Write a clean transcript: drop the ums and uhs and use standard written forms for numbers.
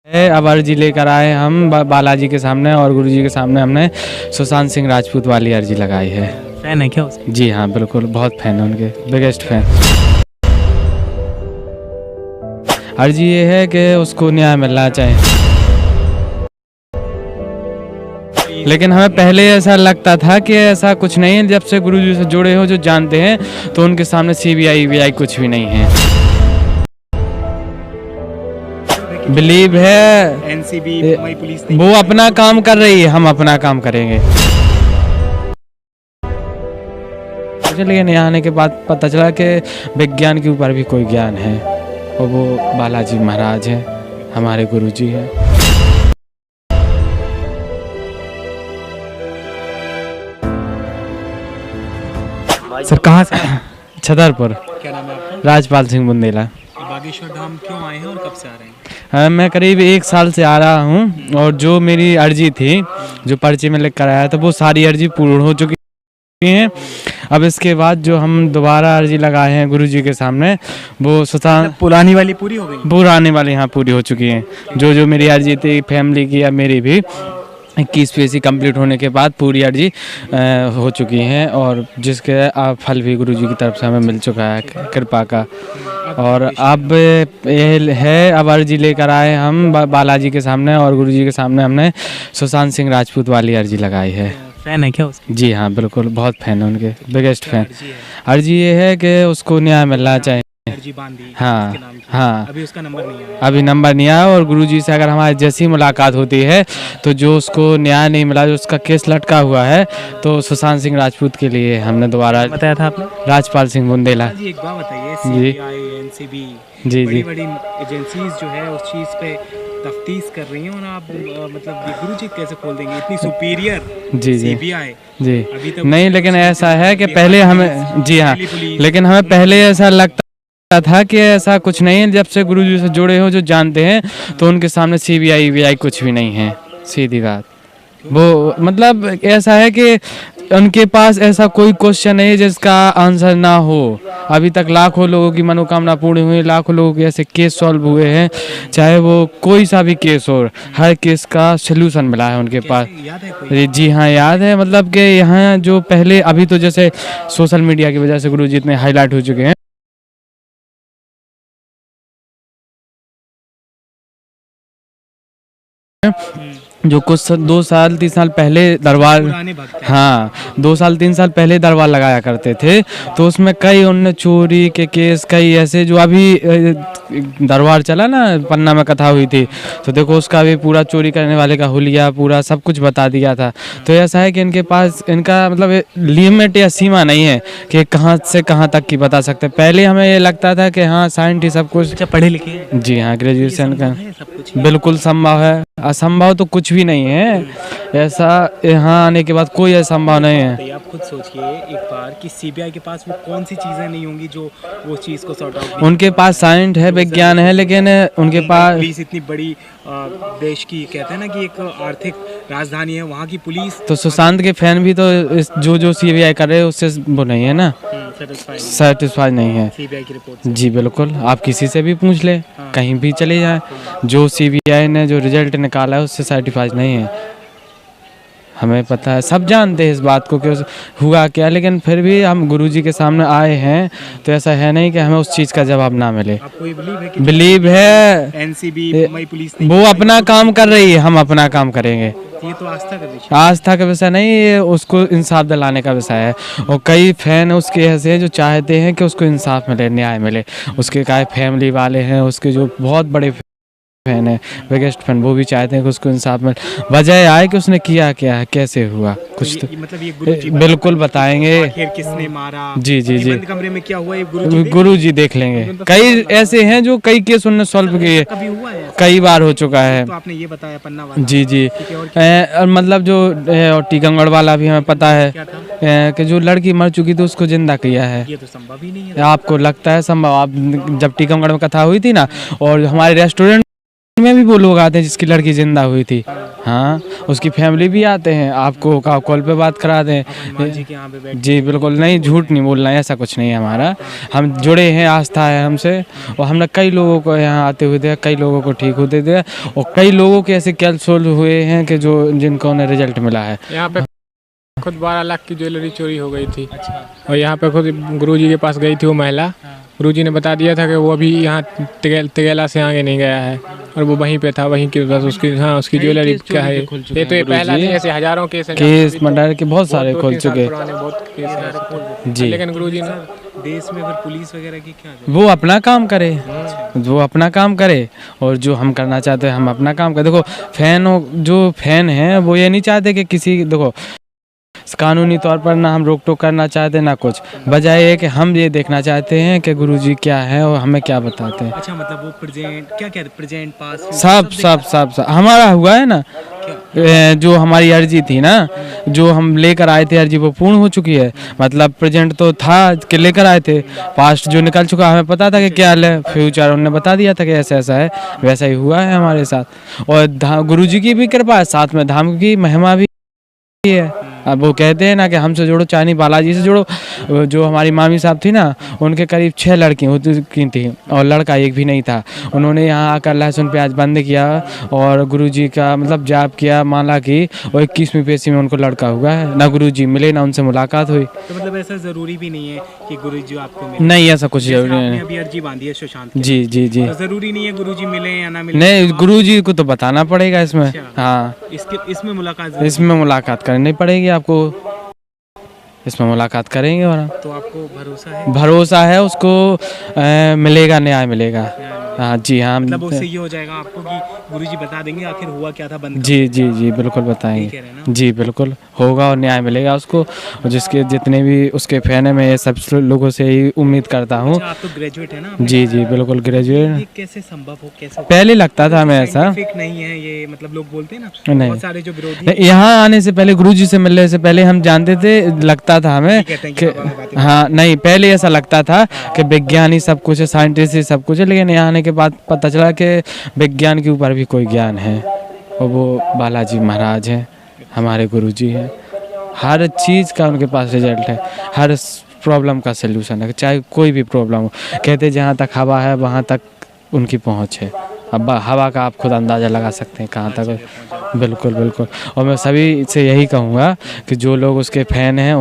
अब अर्जी लेकर आए हम बालाजी के सामने और गुरुजी के सामने हमने सुशांत सिंह राजपूत वाली अर्जी लगाई है। फैन है क्या उसके? जी हाँ, बिल्कुल, बहुत फैन है उनके, बिगेस्ट फैन। अर्जी ये है कि उसको न्याय मिलना चाहिए, लेकिन हमें पहले ऐसा लगता था कि ऐसा कुछ नहीं है। जब से गुरुजी से जुड़े हो, जो जानते हैं, तो उनके सामने सीबीआई वीआई कुछ भी नहीं है। बिलीव है एनसीबी मुंबई पुलिस वो अपना काम कर रही है, हम अपना काम करेंगे। लेकिन यहाँ आने के बाद पता चला कि विज्ञान के ऊपर भी कोई ज्ञान है, और वो बालाजी महाराज हैं, हमारे गुरुजी हैं। सर कहाँ से? छतरपुर। क्या नाम है आपका? राजपाल सिंह बुंदेला। बागेश्वर धाम क्यों आए हैं और कब से आ रहे हैं? मैं करीब 1 साल से आ रहा हूँ, और जो मेरी अर्जी थी, जो पर्चे में लिख कर आया था, वो सारी अर्जी पूर्ण हो चुकी हैं। अब इसके बाद जो हम दोबारा अर्जी लगाए हैं गुरुजी के सामने, वो सुशांत पुरानी वाली पूरी हो गई? पुराने वाली यहाँ पूरी हो चुकी हैं। जो मेरी अर्जी थी फैमिली की या मेरी भी, 21 पीएससी कंप्लीट होने के बाद पूरी अर्जी हो चुकी हैं, और जिसके फल भी गुरुजी की तरफ से हमें मिल चुका है, कृपा का। और अब ये है, अब अर्जी लेकर आए हम बालाजी के सामने और गुरुजी के सामने हमने सुशांत सिंह राजपूत वाली अर्जी लगाई है। फैन है क्या उसके? जी हाँ, बिल्कुल, बहुत फैन है उनके, बिगेस्ट फैन। अर्जी ये है कि उसको न्याय मिलना चाहिए। अर्जी बांधी हाँ उसके नाम की। हाँ, अभी उसका नंबर नहीं आया? अभी नंबर नहीं आया, और गुरुजी से अगर हमारी जैसी मुलाकात होती है, तो जो उसको न्याय नहीं मिला, जो उसका केस लटका हुआ है, तो सुशांत सिंह राजपूत के लिए हमने दोबारा बताया था आपने? राजपाल सिंह बुंदेला। जी एक बात बताइए, जी। सीबीआई एनसीबी जी जी बड़ी एजेंसीज जो है उस चीज़ पे तफ्तीश कर रही हैं, और आप मतलब ये गुरुजी कैसे खोल देंगे? इतनी सुपीरियर जी जी सीबीआई जी अभी तक नहीं, लेकिन ऐसा है कि पहले हमें, जी हाँ, लेकिन हमें पहले ऐसा लगता था कि ऐसा कुछ नहीं है। जब से गुरुजी से जुड़े हो, जो जानते हैं, तो उनके सामने सीबीआई वीआई कुछ भी नहीं है, सीधी बात। वो मतलब ऐसा है कि उनके पास ऐसा कोई क्वेश्चन नहीं है जिसका आंसर ना हो। अभी तक लाखों लोगों की मनोकामना पूर्ण हुई, लाखों लोगों के ऐसे केस सॉल्व हुए हैं, चाहे वो कोई सा भी केस हो, हर केस का सलूशन मिला है उनके पास। याद है कोई? जी हाँ, याद है। मतलब कि यहाँ जो पहले, अभी तो जैसे सोशल मीडिया की वजह से गुरुजी इतने हाईलाइट हो चुके हैं, जो कुछ 2 साल 3 साल पहले दरबार, पुराने भक्त हैं। हाँ, 2 साल 3 साल पहले दरबार लगाया करते थे, तो उसमें कई उनने चोरी के केस, कई ऐसे, जो अभी दरबार चला ना, पन्ना में कथा हुई थी, तो देखो उसका भी पूरा चोरी करने वाले का हुलिया पूरा सब कुछ बता दिया था। तो ऐसा है कि इनके पास, इनका मतलब लिमिट या सीमा नहीं है कि कहाँ से कहाँ तक की बता सकते। पहले हमें ये लगता था कि हाँ, साइंटिस्ट सब कुछ। अच्छा, पढ़े लिखे हैं? जी हाँ, ग्रेजुएशन का सब कुछ बिल्कुल संभव है, असंभव तो कुछ भी नहीं है। ऐसा यहाँ आने के बाद कोई असंभव नहीं है। तो आप खुद सोचिए एक बार कि सीबीआई के पास वो कौन सी चीजें नहीं होंगी जो वो चीज़ को सॉर्ट आउट। उनके पास साइंस है, विज्ञान है, लेकिन उनके पास पुलिस इतनी बड़ी देश की, कहते हैं ना कि एक आर्थिक राजधानी है, वहाँ की पुलिस तो सुशांत के फैन भी तो जो सीबीआई कर रहे हैं उससे वो नहीं है ना, सेटिस्फाइड नहीं है। सीबीआई की रिपोर्ट। जी बिल्कुल, आप किसी से भी पूछ ले, कहीं भी चले जाएं, जो सीबीआई ने जो रिजल्ट निकाला है उससे सर्टिफाइड नहीं है। हमें पता है, सब जानते हैं इस बात को कि हुआ क्या, लेकिन फिर भी हम गुरुजी के सामने आए हैं, तो ऐसा है नहीं कि हमें उस चीज़ का जवाब ना मिले। आपको ये बिलीव है कि बिलीव है एनसीबी मुंबई पुलिस वो अपना काम कर रही है, हम अपना काम करेंगे। ये तो आस्था का विषय, आस्था का विषय नहीं, ये उसको इंसाफ दिलाने का विषय है। और कई फैन उसके ऐसे हैं जो चाहते हैं कि उसको इंसाफ मिले, न्याय मिले। उसके कई फैमिली वाले हैं, उसके जो बहुत बड़े फैन है, बिगेस्ट फैन, वो भी चाहते हैं कि उसको इंसाफ मिले। वजह आए कि उसने किया क्या है, कैसे हुआ, कुछ तो मतलब ये गुरुजी बिल्कुल बताएंगे। आखिर किसने मारा, जी जी जी, बंद कमरे में क्या हुआ, ये गुरुजी देख लेंगे। कई ऐसे हैं जो कई केस उन्होंने सॉल्व किए, कभी हुआ है? कई बार हो चुका है। तो आपने ये बताया पन्ना वाला। जी जी, ठीक है, और क्या और मतलब जो और टीकमगढ़ वाला भी हमें पता है था? कि जो लड़की मर चुकी थी उसको जिंदा किया है। ये तो संभव ही नहीं है। आपको लगता है संभव? आप जब टीकमगढ़ में कथा हुई थी ना, और हमारे रेस्टोरेंट में भी वो लोग आते हैं जिसकी लड़की जिंदा हुई थी, हाँ, उसकी फैमिली भी आते हैं, आपको कॉल पे बात करा दें। हनुमान जी के यहाँ पे बैठ जी बिल्कुल नहीं, झूठ नहीं बोलना है, ऐसा कुछ नहीं है हमारा। हम जुड़े हैं, आस्था है हमसे, और हमने कई लोगों को यहाँ आते हुए देखा, कई लोगों को ठीक होते देखा, और कई लोगों के ऐसे केस सोल्व हुए हैं कि जो जिनको उन्हें रिजल्ट मिला है। यहाँ पे खुद 12 लाख की ज्वेलरी चोरी हो गई थी, अच्छा। और यहाँ पे खुद गुरुजी के पास गई थी वो महिला। गुरुजी ने बता दिया था कि वो अभी यहाँ तिगेला से आगे नहीं गया है, और वो वहीं पे था, वहीं की बस उसकी उसकी ज्वेलरी क्या है। ये तो ये पहला नहीं, ऐसे हजारों केस मर्डर के बहुत सारे खुल चुके। बहुत केस हैं जी, लेकिन गुरुजी ने देश में फिर पुलिस वगैरह की क्या वो अपना काम करे, वो अपना काम करे, और जो हम करना चाहते हैं हम अपना काम करें। देखो जो फैन हैं वो ये नहीं चाहते कि किसी, देखो कानूनी तौर पर ना हम रोक टोक करना चाहते ना कुछ, बजाय ये कि हम ये देखना चाहते हैं कि गुरुजी क्या है और हमें क्या बताते हैं। अच्छा, मतलब वो प्रेजेंट क्या प्रेजेंट पास सब हमारा हुआ है ना। जो हमारी अर्जी थी ना, जो हम लेकर आए थे अर्जी, वो पूर्ण हो चुकी है। मतलब प्रेजेंट तो था कि लेकर आए थे, पास्ट जो निकल चुका हमें पता था कि क्या है, फ्यूचर उन्होंने बता दिया था कि ऐसा ऐसा है, वैसा ही हुआ है हमारे साथ। और गुरुजी की भी कृपा है, साथ में धाम की महिमा भी है। अब वो कहते हैं ना कि हमसे जुड़ो, चानी बालाजी से जुड़ो। जो हमारी मामी साहब थी ना, उनके करीब 6 लड़की हो चुकी थी और लड़का एक भी नहीं था। उन्होंने यहाँ आकर लहसुन प्याज बंद किया और गुरुजी का मतलब जाप किया, माला की, और 21वीं पेशी में उनको लड़का हुआ है। ना गुरुजी मिले ना उनसे मुलाकात हुई। तो मतलब ऐसा जरूरी भी नहीं है कि गुरुजी आपको मिले। नहीं, ऐसा कुछ जरूरी आपने नहीं। अभी अर्जी बांधी है सुशांत की, जी जी जी, तो जरूरी नहीं है गुरुजी मिले या ना मिले। नहीं, गुरुजी को तो बताना पड़ेगा इसमें। हाँ, इसमें मुलाकात इसमें मुलाकात करनी पड़ेगी आपको, इसमें मुलाकात करेंगे। और तो आपको भरोसा है उसको मिलेगा, न्याय मिलेगा। हाँ जी, हाँ, मतलब उससे ये हो जाएगा आपको कि गुरुजी बता देंगे आखिर हुआ क्या था बंद। जी जी जी बिल्कुल बताएंगे। जी बिल्कुल होगा और न्याय मिलेगा उसको, और जिसके जितने भी उसके फैन है, मैं ये सब लोगों से ही उम्मीद करता हूँ। आप तो ग्रेजुएट है ना? जी जी बिल्कुल ग्रेजुएट। ये कैसे संभव हो, कैसे पहले लगता था हमें ऐसा नहीं है ये, मतलब लोग बोलते हैं ना, नहीं, बहुत सारे जो विरोधी यहाँ आने से पहले, गुरुजी से मिलने से पहले हम जानते थे, लगता था हमें कि हाँ, नहीं, पहले ऐसा लगता था कि विज्ञान ही सब कुछ है, साइंटिस्ट ही सब कुछ है, लेकिन यहाँ आने के बाद पता चला कि विज्ञान के ऊपर भी कोई ज्ञान है, और वो बालाजी महाराज हैं, हमारे गुरुजी हैं। हर चीज़ का उनके पास रिजल्ट है, हर प्रॉब्लम का सलूशन है, चाहे कोई भी प्रॉब्लम हो। कहते जहाँ तक हवा है वहाँ तक उनकी पहुँच है। अब हवा का आप खुद अंदाज़ा लगा सकते हैं कहाँ तक। बिल्कुल बिल्कुल, और मैं सभी से यही कहूँगा कि जो लोग उसके फ़ैन हैं